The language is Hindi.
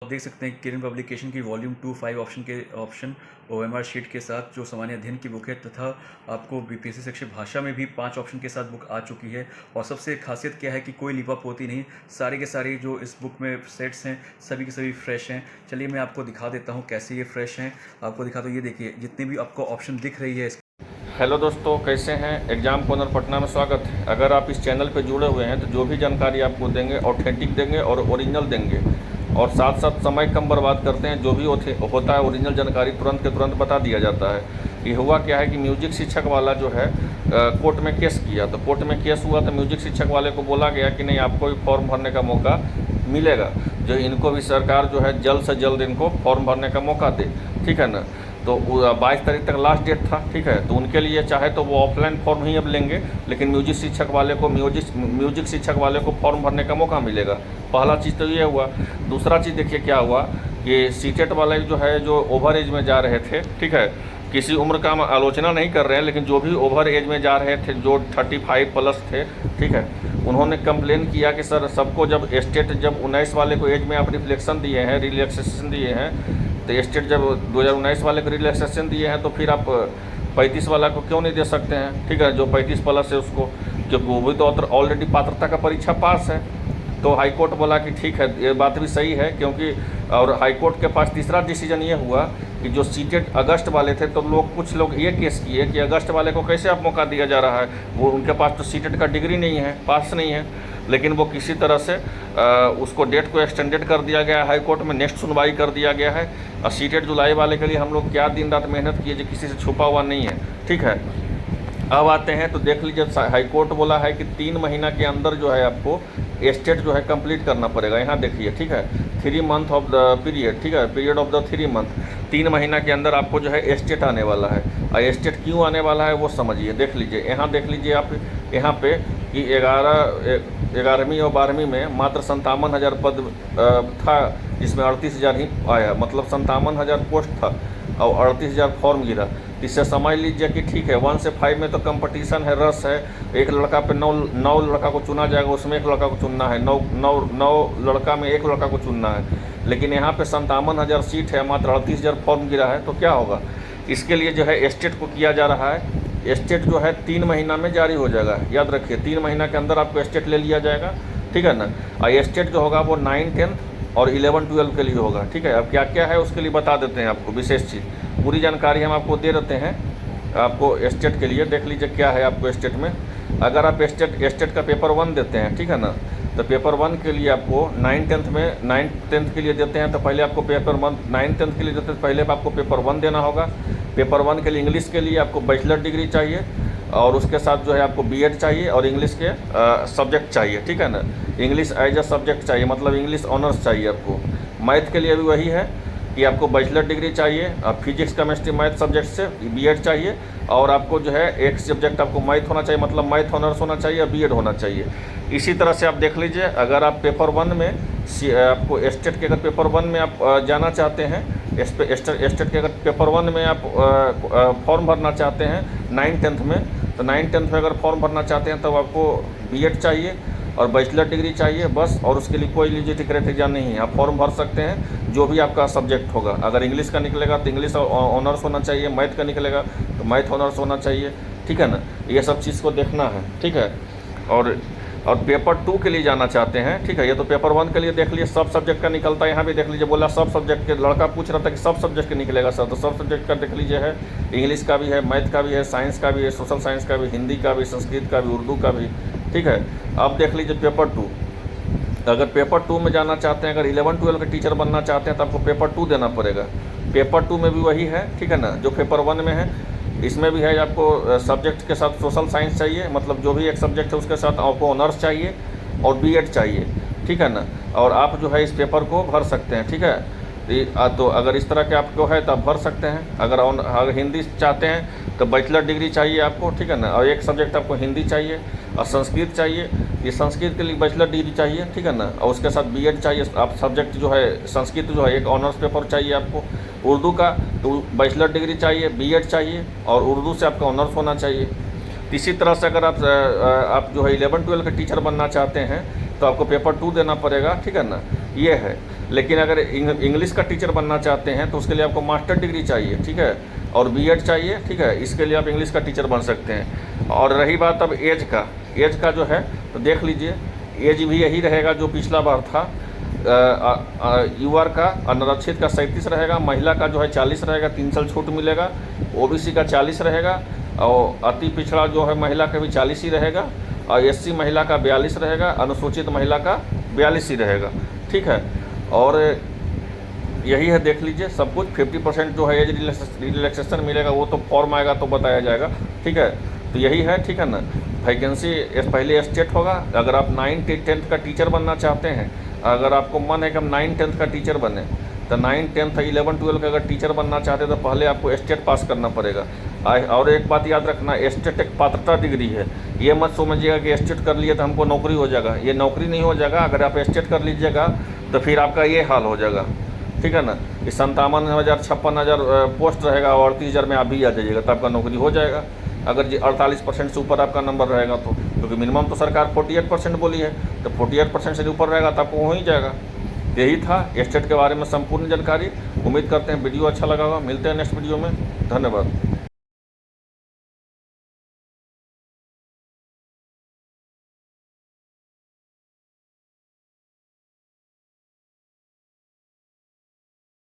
आप देख सकते हैं किरण पब्लिकेशन की वॉल्यूम 2 5 ऑप्शन ओएमआर शीट के साथ जो सामान्य अध्ययन की बुक है तथा आपको बीपीएससी शिक्षक भाषा में भी 5 ऑप्शन के साथ बुक आ चुकी है। और सबसे खासियत क्या है कि कोई लिपापोती नहीं, सारे के सारे जो इस बुक में सेट्स हैं सभी के सभी फ्रेश हैं। चलिए मैं आपको दिखा देता हूँ कैसे ये फ्रेश हैं। आपको दिखाता हूँ, ये देखिए जितने भी आपको ऑप्शन दिख रही है। हेलो दोस्तों, कैसे हैं। एग्ज़ाम कॉर्नर पटना में स्वागत है। अगर आप इस चैनल पर जुड़े हुए हैं तो जो भी जानकारी आपको देंगे ऑथेंटिक देंगे और ओरिजिनल देंगे, और साथ साथ समय कम बर्बाद करते हैं। जो भी होता है ओरिजिनल जानकारी तुरंत के तुरंत बता दिया जाता है। ये हुआ क्या है कि म्यूजिक शिक्षक वाला जो है कोर्ट में केस किया, तो कोर्ट में केस हुआ तो म्यूजिक शिक्षक वाले को बोला गया कि नहीं, आपको भी फॉर्म भरने का मौका मिलेगा। जो इनको भी सरकार जो है जल्द से जल्द इनको फॉर्म भरने का मौका दे, ठीक है ना। तो 22 तारीख तक लास्ट डेट था, ठीक है। तो उनके लिए चाहे तो वो ऑफलाइन फॉर्म ही अब लेंगे, लेकिन म्यूजिक शिक्षक वाले को फॉर्म भरने का मौका मिलेगा। पहला चीज़ तो ये हुआ। दूसरा चीज़ देखिए क्या हुआ कि सीटेट वाले जो है जो ओवर एज में जा रहे थे, ठीक है, किसी उम्र का हम आलोचना नहीं कर रहे हैं, लेकिन जो भी ओवर एज में जा रहे थे, जो 35 प्लस थे, ठीक है, उन्होंने कंप्लेन किया कि सर सबको जब 19 वाले को एज में आप रिलैक्सेशन दिए हैं, तो स्टेट जब 2019 वाले को रिलैक्सेशन दिए हैं तो फिर आप 35 वाला को क्यों नहीं दे सकते हैं, ठीक है, जो 35 प्लस है उसको, क्योंकि वो भी तो ऑलरेडी पात्रता का परीक्षा पास है। तो हाई कोर्ट बोला कि ठीक है, ये बात भी सही है, क्योंकि और हाई कोर्ट के पास तीसरा डिसीजन ये हुआ कि जो सीटेट अगस्त वाले थे, तो कुछ लोग ये केस किए कि अगस्त वाले को कैसे आप मौका दिया जा रहा है, वो उनके पास तो सीटेट का डिग्री नहीं है, पास नहीं है, लेकिन वो किसी तरह से उसको डेट को एक्सटेंडेड कर दिया गया है हाई कोर्ट में, नेक्स्ट सुनवाई कर दिया गया है। और सीटेट जुलाई वाले के लिए हम लोग क्या दिन रात मेहनत किए, जो किसी से छुपा हुआ नहीं है, ठीक है। अब आते हैं तो देख लीजिए, हाई कोर्ट बोला है कि 3 महीना के अंदर जो है आपको स्टेट जो है कंप्लीट करना पड़ेगा। यहाँ देखिए, ठीक है, 3 मंथ ऑफ द पीरियड, ठीक है, पीरियड ऑफ द 3 मंथ, 3 महीना के अंदर आपको जो है स्टेट आने वाला है। और स्टेट क्यों आने वाला है वो समझिए, देख लीजिए। यहाँ देख लीजिए आप, यहाँ पे कि 11वीं और 12वीं में मात्र 57,000 पद था, जिसमें 38,000 ही आया, मतलब 57,000 पोस्ट था और 38,000 फॉर्म गिरा। इससे समझ लीजिए कि ठीक है, 1 से 5 में तो कंपटीशन है, रस है। एक लड़का पे 9 लड़का को चुना जाएगा, उसमें एक लड़का को चुनना है, 9 लड़का में एक लड़का को चुनना है। लेकिन यहाँ पे 57,000 सीट है, मात्र 38,000 फॉर्म गिरा है, तो क्या होगा। इसके लिए जो है स्टेट को किया जा रहा है। स्टेट जो है 3 महीना में जारी हो जाएगा, याद रखिए, 3 महीना के अंदर आपको स्टेट ले लिया जाएगा, ठीक है ना। और स्टेट जो होगा वो 9, 10 और 11, 12 के लिए होगा, ठीक है। अब क्या क्या है उसके लिए बता देते हैं आपको, विशेष चीज़ पूरी जानकारी हम आपको दे देते हैं। आपको स्टेट के लिए देख लीजिए क्या है आपको स्टेट में। अगर आप स्टेट का पेपर 1 देते हैं, ठीक है ना, तो पेपर 1 के लिए आपको 9 10 के लिए देते हैं, तो पहले आपको पेपर 1 9 10 के लिए देते हैं, पहले आपको पेपर 1 देना होगा। पेपर 1 के लिए इंग्लिश के लिए आपको बैचलर डिग्री चाहिए, और उसके साथ जो है आपको बीएड चाहिए, और इंग्लिश के सब्जेक्ट चाहिए, ठीक है ना। इंग्लिश एज अ सब्जेक्ट चाहिए, मतलब इंग्लिश ऑनर्स चाहिए आपको। मैथ के लिए भी वही है कि आपको बैचलर डिग्री चाहिए, फिजिक्स केमिस्ट्री मैथ सब्जेक्ट से बीएड चाहिए, और आपको जो है एक सब्जेक्ट आपको मैथ होना चाहिए, मतलब मैथ ऑनर्स होना चाहिए, बीएड होना चाहिए। इसी तरह से आप देख लीजिए, अगर आप पेपर 1 में आपको स्टेट के अगर पेपर 1 में आप जाना चाहते हैं, स्टेट के अगर पेपर 1 में आप फॉर्म भरना चाहते हैं 9 10 में, तो 9 10 में अगर फॉर्म भरना चाहते हैं तो आपको बीएड चाहिए और बैचलर डिग्री चाहिए, बस। और उसके लिए कोई एलिजिबिलिटी क्राइटेरिया नहीं है, आप फॉर्म भर सकते हैं जो भी आपका सब्जेक्ट होगा। अगर इंग्लिश का निकलेगा तो इंग्लिश ऑनर्स होना चाहिए, मैथ का निकलेगा तो मैथ ऑनर्स होना चाहिए, ठीक है ना। ये सब चीज़ को देखना है, ठीक है। और पेपर 2 के लिए जाना चाहते हैं, ठीक है, ये तो पेपर 1 के लिए देख लीजिए सब सब्जेक्ट का निकलता है। यहाँ भी देख लीजिए, बोला सब सब्जेक्ट के, लड़का पूछ रहा था कि सब सब्जेक्ट का निकलेगा सर, तो सब सब्जेक्ट का देख लीजिए है, इंग्लिश का भी है, मैथ का भी है, साइंस का भी है, सोशल साइंस का भी, हिंदी का भी, संस्कृत का भी, उर्दू का भी, ठीक है। अब देख लीजिए पेपर 2, अगर पेपर 2 में जाना चाहते हैं, अगर 11 12 के टीचर बनना चाहते हैं तो आपको पेपर 2 देना पड़ेगा। पेपर 2 में भी वही है, ठीक है ना, जो पेपर 1 में है। इसमें भी है आपको सब्जेक्ट के साथ सोशल साइंस चाहिए, मतलब जो भी एक सब्जेक्ट है उसके साथ आपको ऑनर्स चाहिए और बीएड चाहिए, ठीक है ना। और आप जो है इस पेपर को भर सकते हैं, ठीक है। तो अगर इस तरह के आपको है तो आप भर सकते हैं। अगर हिंदी चाहते हैं तो बैचलर डिग्री चाहिए आपको, ठीक है ना, और एक सब्जेक्ट आपको हिंदी चाहिए, और संस्कृत चाहिए, ये संस्कृत के लिए बैचलर डिग्री चाहिए, ठीक है ना, और उसके साथ बीएड चाहिए। आप सब्जेक्ट जो है संस्कृत जो है एक ऑनर्स पेपर चाहिए आपको। उर्दू का तो बैचलर डिग्री चाहिए, बीएड चाहिए, और उर्दू से आपका ऑनर्स होना चाहिए। इसी तरह से अगर आप जो है 11 12 के टीचर बनना चाहते हैं तो आपको पेपर 2 देना पड़ेगा, ठीक है ना, ये है। लेकिन अगर इंग्लिश का टीचर बनना चाहते हैं तो उसके लिए आपको मास्टर डिग्री चाहिए, ठीक है, और बीएड चाहिए, ठीक है, इसके लिए आप इंग्लिश का टीचर बन सकते हैं। और रही बात अब एज का जो है तो देख लीजिए, एज भी यही रहेगा जो पिछला बार था। युवा का अनारक्षित का 37 रहेगा, महिला का जो है 40 रहेगा, 3 साल छूट मिलेगा, ओबीसी का 40 रहेगा, और अति पिछड़ा जो है महिला का भी 40 ही रहेगा, और एससी महिला का 42 रहेगा, अनुसूचित महिला का 42 ही रहेगा, ठीक है। और यही है, देख लीजिए सब कुछ। 50% जो है एज रिलैक्सेशन मिलेगा, वो तो फॉर्म आएगा तो बताया जाएगा, ठीक है। तो यही है, ठीक है ना। वैकेंसी पहले स्टेट होगा। अगर आप 9th 10th का टीचर बनना चाहते हैं, अगर आपको मन है कि हम 9th 10th का टीचर बने, तो 9th 10th 11 12 का अगर टीचर बनना चाहते हैं तो पहले आपको स्टेट पास करना पड़ेगा। और एक बात याद रखना, स्टेट एक पात्रता डिग्री है। ये मत समझिएगा कि स्टेट कर लिए तो हमको नौकरी हो जाएगा, ये नौकरी नहीं हो जाएगा। अगर आप स्टेट कर लीजिएगा तो फिर आपका ये हाल हो जाएगा, ठीक है ना, कि 57,000 56,000 पोस्ट रहेगा और 38,000 में आप भी आ जाइएगा तो आपका नौकरी हो जाएगा। अगर 48% से ऊपर आपका नंबर रहेगा तो, क्योंकि मिनिमम तो सरकार 48% बोली है, तो 48% से ऊपर रहेगा तो आपको हो ही जाएगा। यही था स्टेट के बारे में संपूर्ण जानकारी। उम्मीद करते हैं वीडियो अच्छा लगा होगा। मिलते हैं नेक्स्ट वीडियो में। धन्यवाद।